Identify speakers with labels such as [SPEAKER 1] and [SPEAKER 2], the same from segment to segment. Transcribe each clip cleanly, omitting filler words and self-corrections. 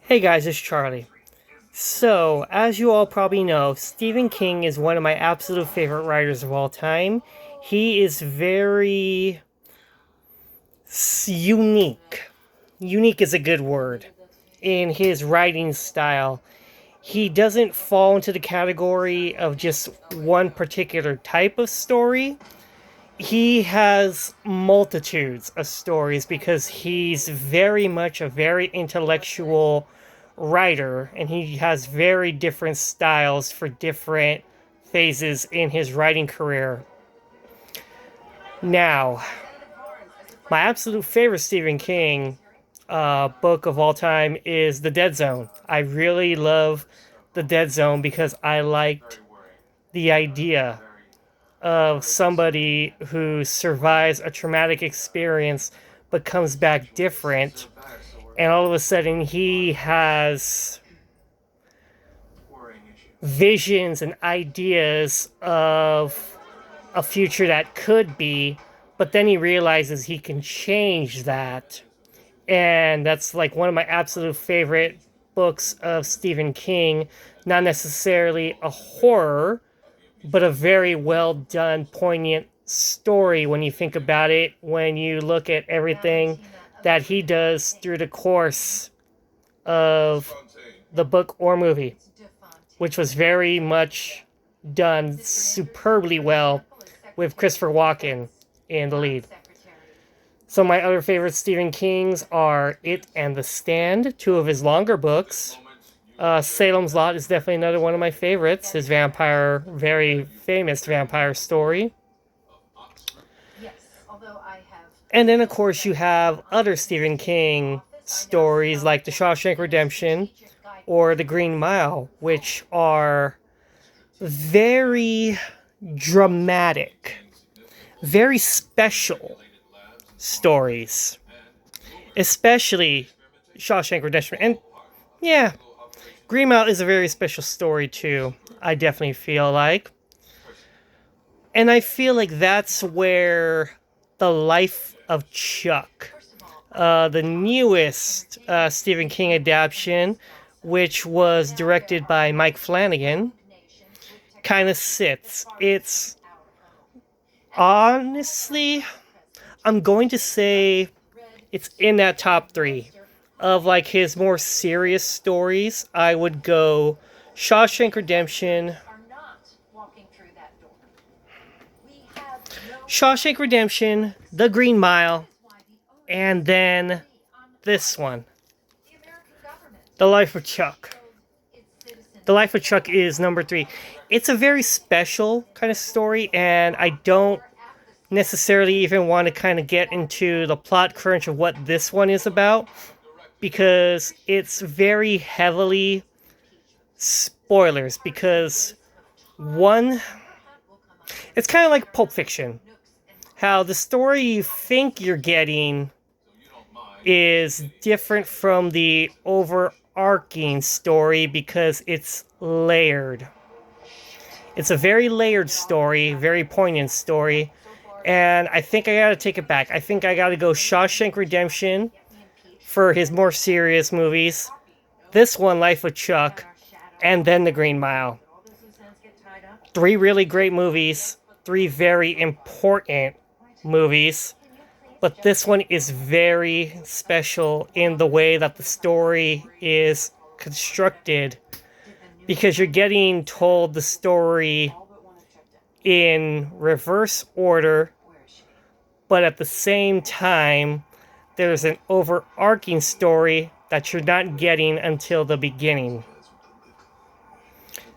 [SPEAKER 1] Hey guys, it's Charlie. So, as you all probably know, Stephen King is one of my absolute favorite writers of all time. He is very unique. Unique is a good word in his writing style. He doesn't fall into the category of just one particular type of story. He has multitudes of stories because he's very much a very intellectual writer, and he has very different styles for different phases in his writing career. Now, my absolute favorite Stephen King book of all time is The Dead Zone. I really love The Dead Zone because I liked the idea of somebody who survives a traumatic experience but comes back different, and all of a sudden he has visions and ideas of a future that could be, but then he realizes he can change that. And that's like one of my absolute favorite books of Stephen King. Not necessarily a horror, but a very well done, poignant story when you think about it, when you look at everything that he does through the course of the book or movie, which was very much done superbly well with Christopher Walken in the lead. Some of my other favorite Stephen Kings are It and The Stand, two of his longer books. Salem's Lot is definitely another one of my favorites. His very famous vampire story. And then, of course, you have other Stephen King stories like The Shawshank Redemption or The Green Mile, which are very dramatic, very special stories. Especially Shawshank Redemption. And, yeah, Green Mile is a very special story too, I definitely feel like. And I feel like that's where The Life of Chuck, the newest Stephen King adaptation, which was directed by Mike Flanagan, kind of sits. It's honestly, I'm going to say it's in that top three. Of like his more serious stories, I would go Shawshank Redemption, The Green Mile, and then this one, The Life of Chuck. The Life of Chuck is number three. It's a very special kind of story, and I don't necessarily even want to kind of get into the plot crunch of what this one is about, because it's very heavily spoilers, because one, it's kind of like Pulp Fiction. How the story you think you're getting is different from the overarching story because it's layered. It's a very layered story, very poignant story, and I think I gotta take it back. I think I gotta go Shawshank Redemption for his more serious movies, this one, Life of Chuck, and then The Green Mile. Three really great movies, three very important movies, but this one is very special in the way that the story is constructed, because you're getting told the story in reverse order, but at the same time, there's an overarching story that you're not getting until the beginning.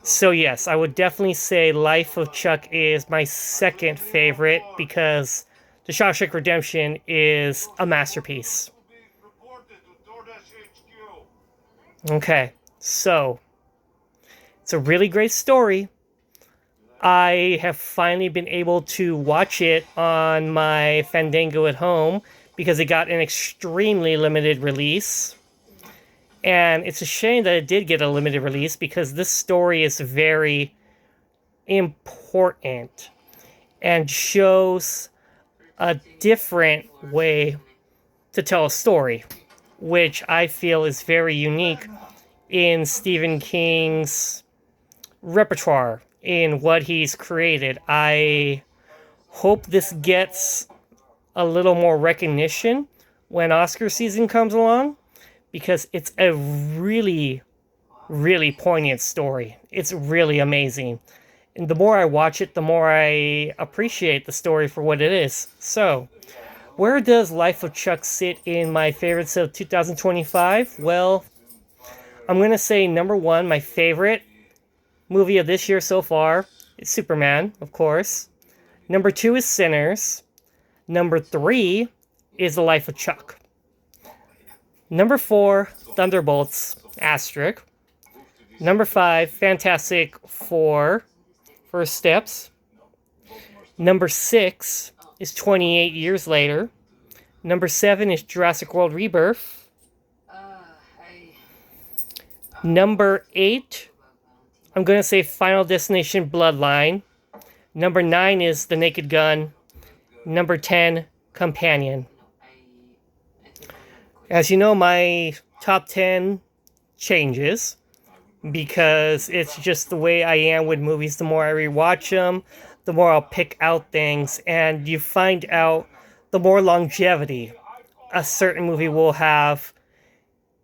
[SPEAKER 1] So yes, I would definitely say Life of Chuck is my second favorite, because The Shawshank Redemption is a masterpiece. Okay, so it's a really great story. I have finally been able to watch it on my Fandango at home because it got an extremely limited release. And it's a shame that it did get a limited release, because this story is very important and shows a different way to tell a story, which I feel is very unique in Stephen King's repertoire, in what he's created. I hope this gets a little more recognition when Oscar season comes along, because it's a really, really poignant story. It's really amazing. And the more I watch it, the more I appreciate the story for what it is. So, where does Life of Chuck sit in my favorites of 2025? Well, I'm going to say number one, my favorite movie of this year so far is Superman, of course. Number two is Sinners. Number three is The Life of Chuck. Number four, Thunderbolts, asterisk. Number five, Fantastic Four, First Steps. Number six is 28 Years Later. Number seven is Jurassic World Rebirth. Number eight, I'm going to say Final Destination Bloodline. Number 9 is The Naked Gun. Number 10, Companion. As you know, my top 10 changes because it's just the way I am with movies. The more I rewatch them, the more I'll pick out things, and you find out the more longevity a certain movie will have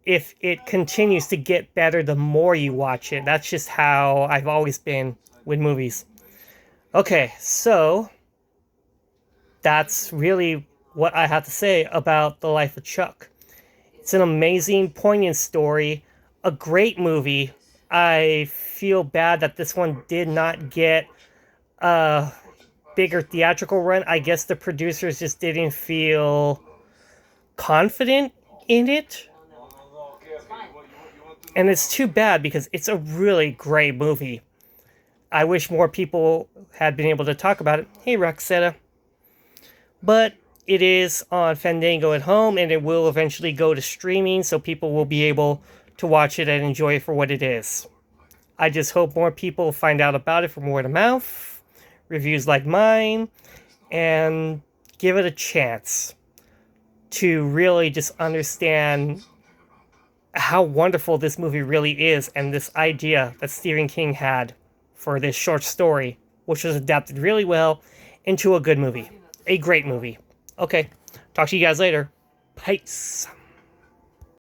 [SPEAKER 1] if it continues to get better the more you watch it. That's just how I've always been with movies. Okay, so that's really what I have to say about The Life of Chuck. It's an amazing, poignant story, a great movie. I feel bad that this one did not get a bigger theatrical run. I guess the producers just didn't feel confident in it. And it's too bad because it's a really great movie. I wish more people had been able to talk about it. Hey, Roxetta. But it is on Fandango at home, and it will eventually go to streaming, so people will be able to watch it and enjoy it for what it is. I just hope more people find out about it from word of mouth, reviews like mine, and give it a chance to really just understand how wonderful this movie really is, and this idea that Stephen King had for this short story, which was adapted really well into a good movie. A great movie. Okay, talk to you guys later. Peace.